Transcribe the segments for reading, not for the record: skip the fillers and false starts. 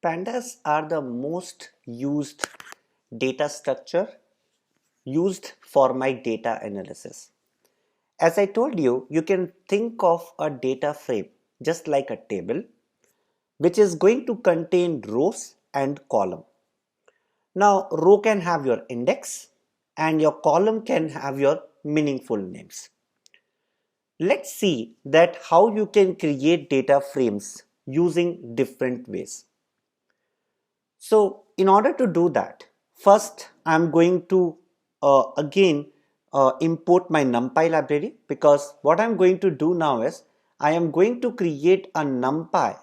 Pandas are the most used data structure used for my data analysis. As I told you, you can think of a data frame just like a table, which is going to contain rows and column. Now, row can have your index and your column can have your meaningful names. Let's see that how you can create data frames using different ways. So in order to do that, first I'm going to again import my NumPy library, because what I'm going to do now is I am going to create a NumPy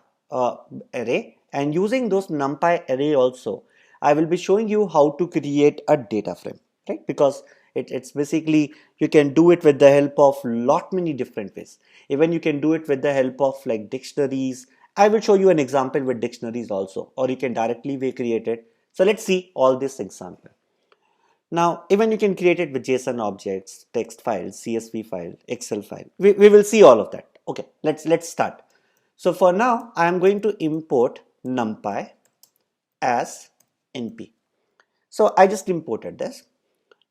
array, and using those NumPy array also I will be showing you how to create a data frame, right? Because it's basically you can do it with the help of lot many different ways. Even you can do it with the help of like dictionaries. I will show you an example with dictionaries also, or you can directly create it. So let's see all this example. Now, even you can create it with JSON objects, text files, CSV file, Excel file. We will see all of that. Okay, let's start. So for now, I am going to import NumPy as NP. So I just imported this.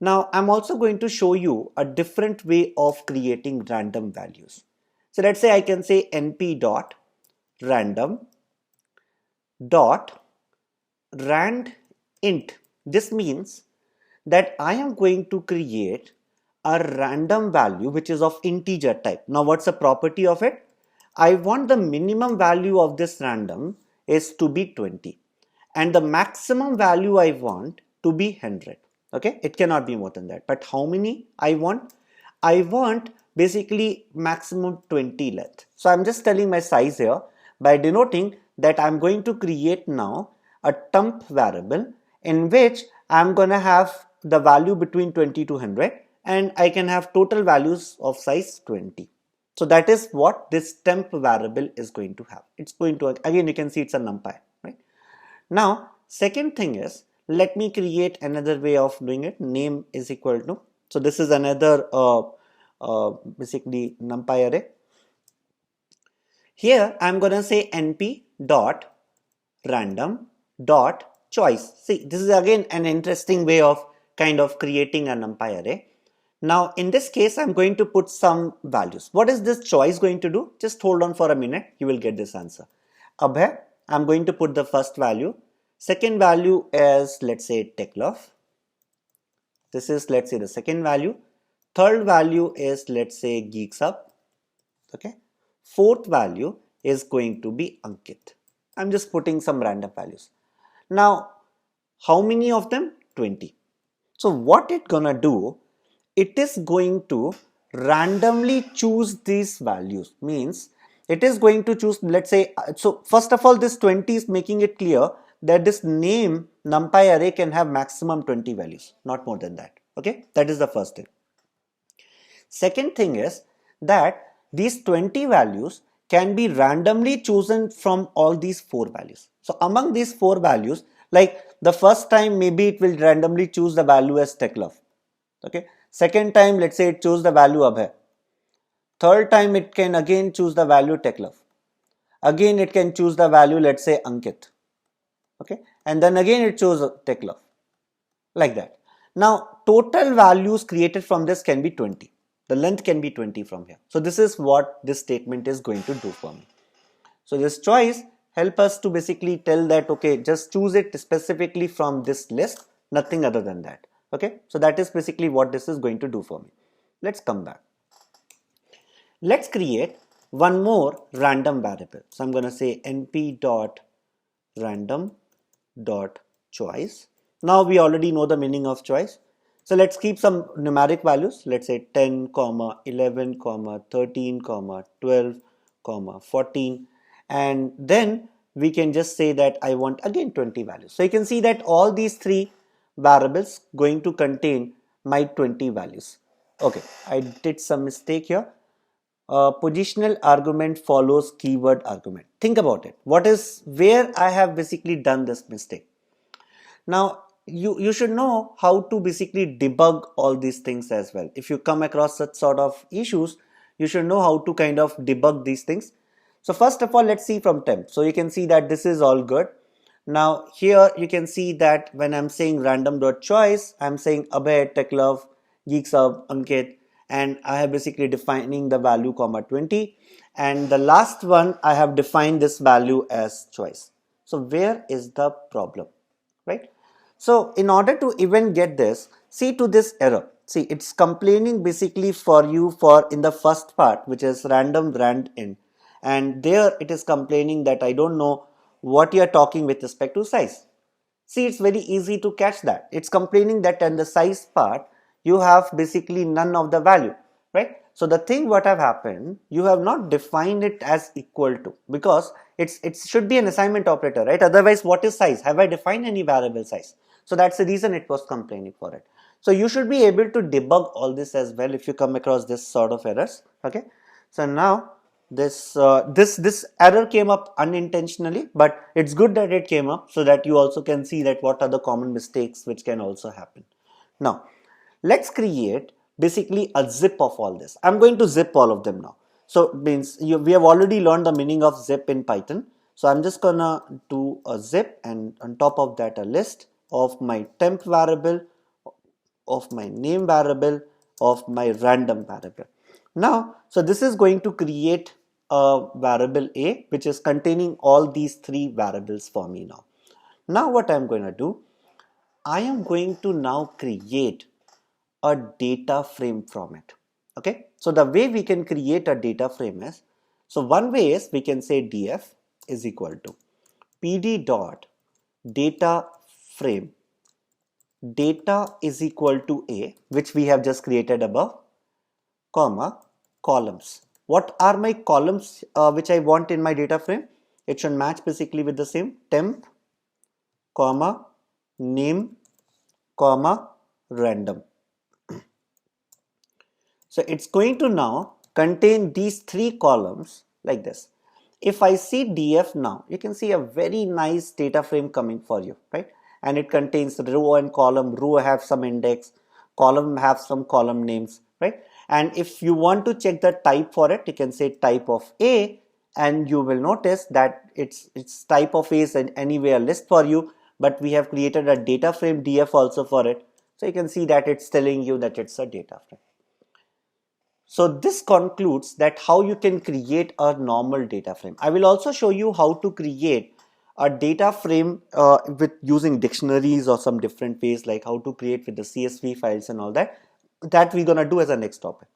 Now I'm also going to show you a different way of creating random values. So let's say I can say np dot random dot rand int. This means that I am going to create a random value which is of integer type. Now what's the property of it? I want the minimum value of this random is to be 20 and the maximum value I want to be 100. Okay, it cannot be more than that. But how many I want? I want basically maximum 20 length. So I'm just telling my size here by denoting that I'm going to create now a temp variable in which I'm going to have the value between 20 to 100, and I can have total values of size 20. So that is what this temp variable is going to have. It's going to, again you can see it's a NumPy, right? Now second thing is, let me create another way of doing it. Name is equal to, so this is another basically NumPy array. Here I'm going to say np dot random dot choice. See, this is again an interesting way of kind of creating a NumPy array. Now in this case I'm going to put some values. What is this choice going to do? Just hold on for a minute, you will get this answer. Abhay, I'm going to put the first value. Second value is, let's say, TechLove. This is, let's say, the second value. Third value is, let's say, Geeks Up. Okay. Fourth value is going to be Ankit. I'm just putting some random values. Now, how many of them? 20. So what it's gonna do? It is going to randomly choose these values. Means it is going to choose, let's say, so first of all, this 20 is making it clear that this name NumPy array can have maximum 20 values, not more than that. Okay, that is the first thing. Second thing is that these 20 values can be randomly chosen from all these 4 values. So among these 4 values, like the first time maybe it will randomly choose the value as TechLove. Okay, second time let's say it chose the value Abhay. Third time it can again choose the value TechLove. Again it can choose the value, let's say, Ankit. Okay, and then again it shows TechLove, like that. Now total values created from this can be 20. The length can be 20 from here. So this is what this statement is going to do for me. So this choice help us to basically tell that, okay, just choose it specifically from this list, nothing other than that. Okay, so that is basically what this is going to do for me. Let's come back. Let's create one more random variable. So I'm going to say np dot random dot choice. Now we already know the meaning of choice. So let's keep some numeric values. Let's say 10, 11, 13, 12, 14. And then we can just say that I want again 20 values. So you can see that all these 3 variables going to contain my 20 values. Okay, I did some mistake here. Positional argument follows keyword argument. Think about it. What is where I have basically done this mistake? Now you should know how to basically debug all these things as well. If you come across such sort of issues, you should know how to kind of debug these things. So first of all, let's see from temp. So you can see that this is all good. Now here you can see that when I'm saying random.choice, I'm saying Abhay, Techlove, Geeksub, Ankit, and I have basically defining the value comma 20. And the last one, I have defined this value as choice. So where is the problem, right? So in order to even get this, see to this error. See, it's complaining basically for you for in the first part, which is random rand in, and there it is complaining that I don't know what you are talking with respect to size. See, it's very easy to catch that. It's complaining that in the size part, you have basically none of the value, right? So the thing what have happened, you have not defined it as equal to, because it should be an assignment operator, right? Otherwise, what is size? Have I defined any variable size? So that's the reason it was complaining for it. So you should be able to debug all this as well if you come across this sort of errors, okay? So now this error came up unintentionally, but it's good that it came up so that you also can see that what are the common mistakes which can also happen. Now let's create basically a zip of all this. I'm going to zip all of them now. So means we have already learned the meaning of zip in Python. So I'm just gonna do a zip, and on top of that a list of my temp variable, of my name variable, of my random variable. Now, so this is going to create a variable A which is containing all these three variables for me now. Now what I'm going to do, I am going to now create a data frame from it. Okay, so the way we can create a data frame is, so one way is we can say df is equal to pd dot data frame, data is equal to a, which we have just created above, comma columns. What are my columns which I want in my data frame? It should match basically with the same temp, comma name, comma random. So it's going to now contain these three columns like this. If I see df now, you can see a very nice data frame coming for you, right? And it contains row and column. Row have some index, column have some column names, right? And if you want to check the type for it, you can say type of A, and you will notice that its type of A is anyway a list for you, but we have created a data frame df also for it. So you can see that it's telling you that it's a data frame. So this concludes that how you can create a normal data frame. I will also show you how to create a data frame with using dictionaries or some different ways, like how to create with the CSV files and all that. That we're gonna do as a next topic.